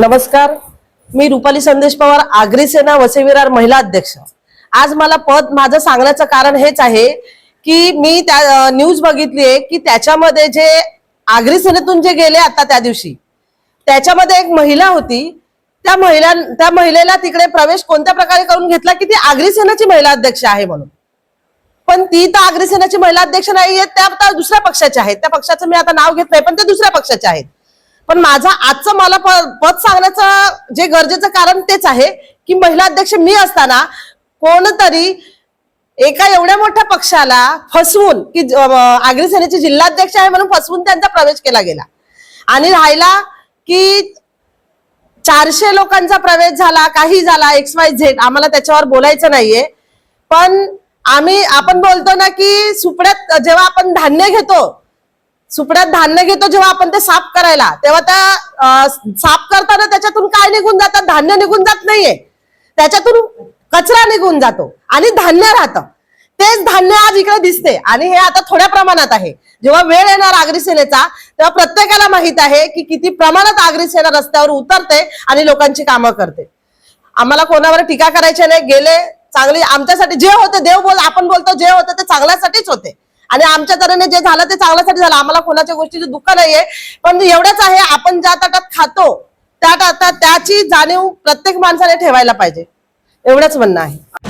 नमस्कार, मी रुपाली संदेश पवार, आगरी सेना वसई विरार महिला अध्यक्ष। आज मला माझं सांगण्याचं कारण हेच आहे की मी त्या न्यूज बघितली आहे की त्याच्यामध्ये जे आगरी सेनेतून जे गेले आता त्या दिवशी त्याच्यामध्ये एक महिला होती। त्या महिलेला तिकडे प्रवेश कोणत्या प्रकारे करून घेतला की ती आगरी सेनेची महिला अध्यक्ष आहे म्हणून, पण ती तर आगरी सेनेची महिला अध्यक्ष नाहीये, त्या दुसऱ्या पक्षाच्या आहेत। त्या पक्षाचं मी आता नाव घेत नाही, पण ते दुसऱ्या पक्षाचे आहेत। पण माझा आजचं मला पद सांगण्याचं जे गरजेचं कारण तेच आहे की महिला अध्यक्ष मी असताना कोणतरी एका एवढ्या मोठ्या पक्षाला फसवून की आगरी सेनेचे जिल्हाध्यक्ष आहे म्हणून फसवून त्यांचा प्रवेश केला गेला। आणि राहिला की 400 लोकांचा प्रवेश झाला, काही झाला, XYZ, आम्हाला त्याच्यावर बोलायचं नाहीये। पण आपण बोलतो ना की सुपड्यात जेव्हा आपण धान्य घेतो, जेव्हा आपण ते साफ करायला, तेव्हा त्या साफ करताना त्याच्यातून काय निघून जातात? धान्य निघून जात नाहीये, त्याच्यातून कचरा निघून जातो आणि धान्य राहतं। तेच धान्य आज इकडे दिसते आणि हे आता थोड्या प्रमाणात आहे। जेव्हा वेळ येणार आगरी सेनेचा तेव्हा प्रत्येकाला माहित आहे की किती प्रमाणात आगरी सेना रस्त्यावर उतरते आणि लोकांची कामं करते। आम्हाला कोणावर टीका करायची नाही, गेले चांगली आमच्यासाठी जे होते, आपण बोलतो जे होते ते चांगल्यासाठीच होते आणि आमच्या तऱ्हेने जे झालं ते चांगल्यासाठी झालं। आम्हाला कोणाच्या गोष्टीचं दुःख नाहीये, पण एवढंच आहे आपण ज्या ताटात खातो त्या ताटात त्याची जाणीव प्रत्येक माणसाने ठेवायला पाहिजे, एवढंच म्हणणं आहे।